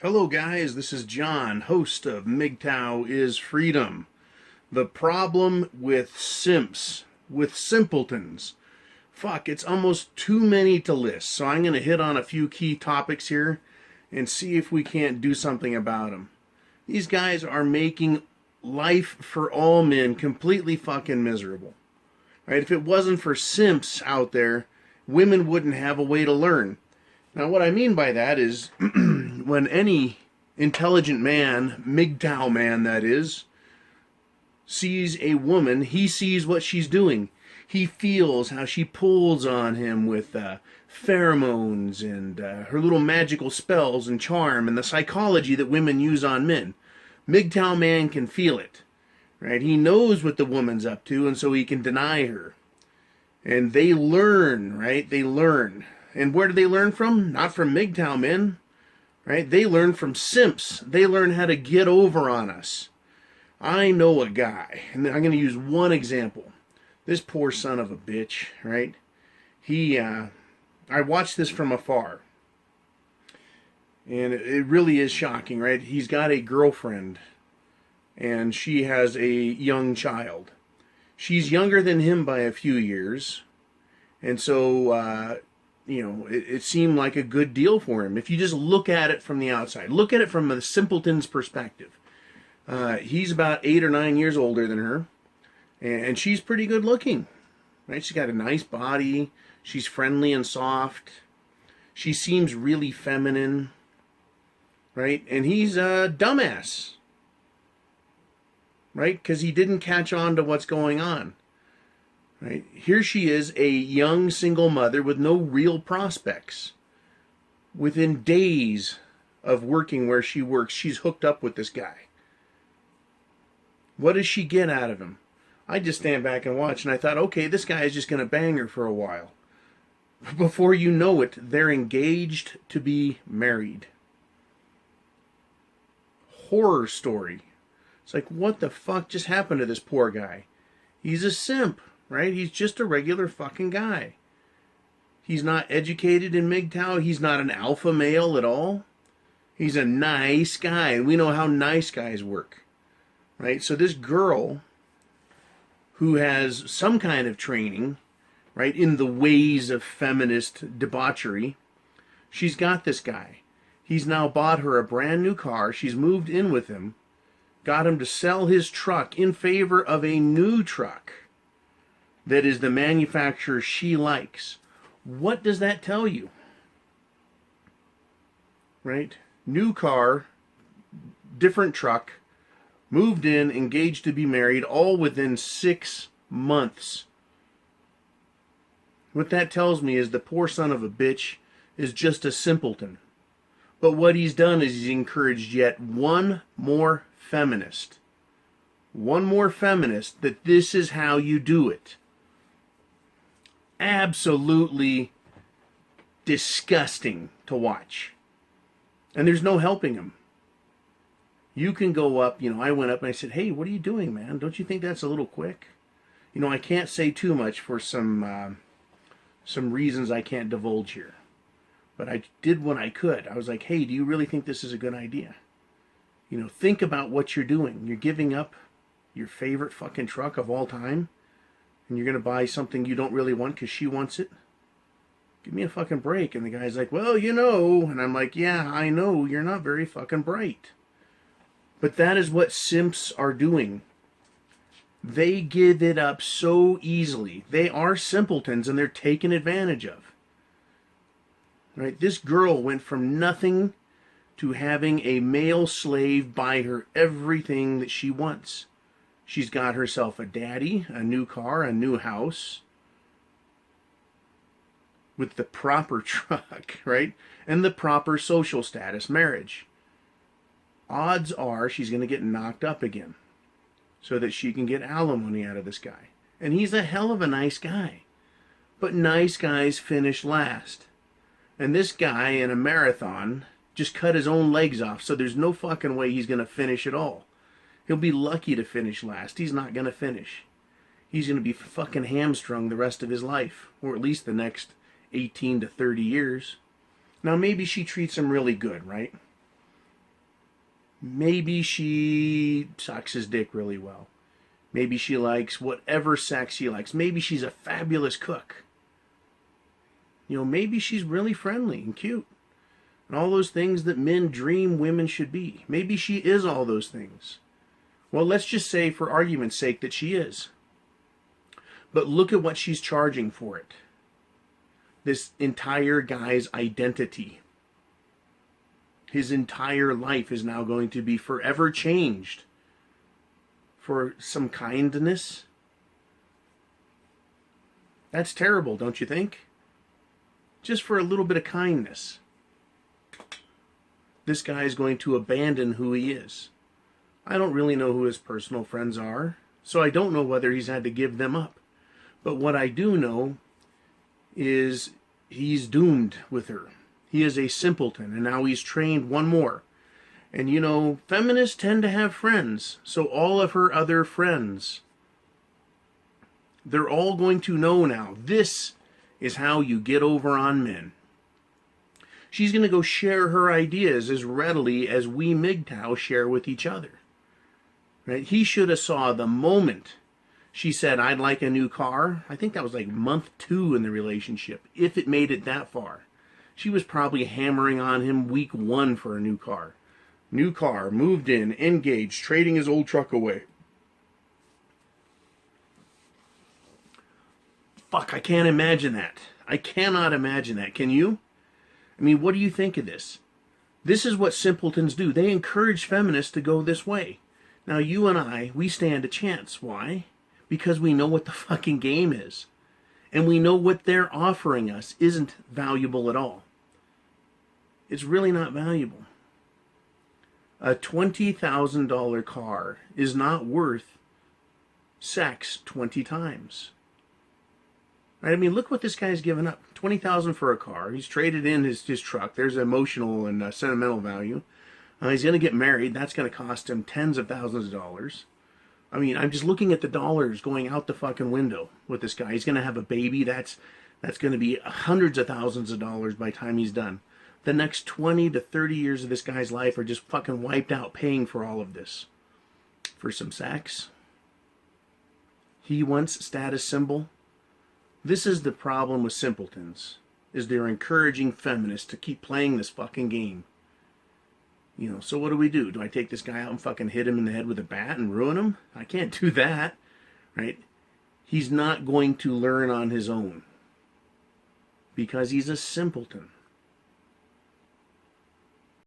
Hello guys, this is John, host of Mgtow is Freedom. The problem with simps, with simpletons. Fuck, it's almost too many to list, so I'm going to hit on a few key topics here and see if we can't do something about them. These guys are making life for all men completely fucking miserable. Right? If it wasn't for simps out there, women wouldn't have a way to learn. Now, what I mean by that is when any intelligent man, Mgtow man that is, sees a woman, he sees what she's doing. He feels how she pulls on him with pheromones and her little magical spells and charm and the psychology that women use on men. Mgtow man can feel it, right? He knows what the woman's up to, and so he can deny her. And they learn, right? They learn. And where do they learn from? Not from Mgtow men, right? They learn from simps. They learn how to get over on us. I know a guy, and I'm going to use one example. This poor son of a bitch, right? I watched this from afar. And it really is shocking, right? He's got a girlfriend, and she has a young child. She's younger than him by a few years, and so, it seemed like a good deal for him. If you just look at it from the outside, look at it from a simpleton's perspective. He's about 8 or 9 years older than her, and she's pretty good looking, right? She's got a nice body. She's friendly and soft. She seems really feminine, right? And he's a dumbass, right? Because he didn't catch on to what's going on. Right? Here she is, a young single mother with no real prospects. Within days of working where she works, she's hooked up with this guy. What does she get out of him? I just stand back and watch, and I thought, okay, this guy is just going to bang her for a while. Before you know it, they're engaged to be married. Horror story. It's like, what the fuck just happened to this poor guy? He's a simp. Right? He's just a regular fucking guy. He's not educated in Mgtow. He's not an alpha male at all. He's a nice guy, and we know how nice guys work. Right? So this girl who has some kind of training, right, in the ways of feminist debauchery, she's got this guy. He's now bought her a brand new car. She's moved in with him, got him to sell his truck in favor of a new truck that is the manufacturer she likes. What does that tell you? Right? New car, different truck, moved in, engaged to be married, all within 6 months. What that tells me is the poor son of a bitch is just a simpleton. But what he's done is he's encouraged yet one more feminist. One more feminist that this is how you do it. Absolutely disgusting to watch. And there's no helping him. You can go up, I went up and I said, hey, what are you doing, man? Don't you think that's a little quick? I can't say too much for some reasons I can't divulge here. But I did what I could. I was like, hey, do you really think this is a good idea? Think about what you're doing. You're giving up your favorite fucking truck of all time, and you're going to buy something you don't really want because she wants it? Give me a fucking break. And the guy's like, well, and I'm like, yeah, I know, you're not very fucking bright. But that is what simps are doing. They give it up so easily. They are simpletons, and they're taken advantage of. Right? This girl went from nothing to having a male slave buy her everything that she wants. She's got herself a daddy, a new car, a new house, with the proper truck, right? And the proper social status, marriage. Odds are she's going to get knocked up again so that she can get alimony out of this guy. And he's a hell of a nice guy. But nice guys finish last. And this guy in a marathon just cut his own legs off, so there's no fucking way he's going to finish at all. He'll be lucky to finish last. He's not going to finish. He's going to be fucking hamstrung the rest of his life, or at least the next 18 to 30 years. Now, maybe she treats him really good, right? Maybe she sucks his dick really well. Maybe she likes whatever sex she likes. Maybe she's a fabulous cook. You know, maybe she's really friendly and cute. And all those things that men dream women should be. Maybe she is all those things. Well, let's just say, for argument's sake, that she is. But look at what she's charging for it. This entire guy's identity. His entire life is now going to be forever changed for some kindness. That's terrible, don't you think? Just for a little bit of kindness. This guy is going to abandon who he is. I don't really know who his personal friends are, so I don't know whether he's had to give them up. But what I do know is he's doomed with her. He is a simpleton, and now he's trained one more. And you know, feminists tend to have friends, so all of her other friends, they're all going to know now, this is how you get over on men. She's going to go share her ideas as readily as we Mgtow share with each other. Right? He should have saw the moment she said, I'd like a new car. I think that was like month 2 in the relationship, if it made it that far. She was probably hammering on him week 1 for a new car. New car, moved in, engaged, trading his old truck away. Fuck, I can't imagine that. I cannot imagine that. Can you? I mean, what do you think of this? This is what simpletons do. They encourage feminists to go this way. Now, you and I, we stand a chance. Why? Because we know what the fucking game is. And we know what they're offering us isn't valuable at all. It's really not valuable. A $20,000 car is not worth sex 20 times. Right? I mean, look what this guy's given up. $20,000 for a car. He's traded in his truck. There's emotional and sentimental value. He's going to get married. That's going to cost him tens of thousands of dollars. I mean, I'm just looking at the dollars going out the fucking window with this guy. He's going to have a baby. That's going to be hundreds of thousands of dollars by the time he's done. The next 20 to 30 years of this guy's life are just fucking wiped out paying for all of this. For some sex. He wants status symbol. This is the problem with simpletons, is they're encouraging feminists to keep playing this fucking game. You know, so what do? Do I take this guy out and fucking hit him in the head with a bat and ruin him? I can't do that, right? He's not going to learn on his own because he's a simpleton.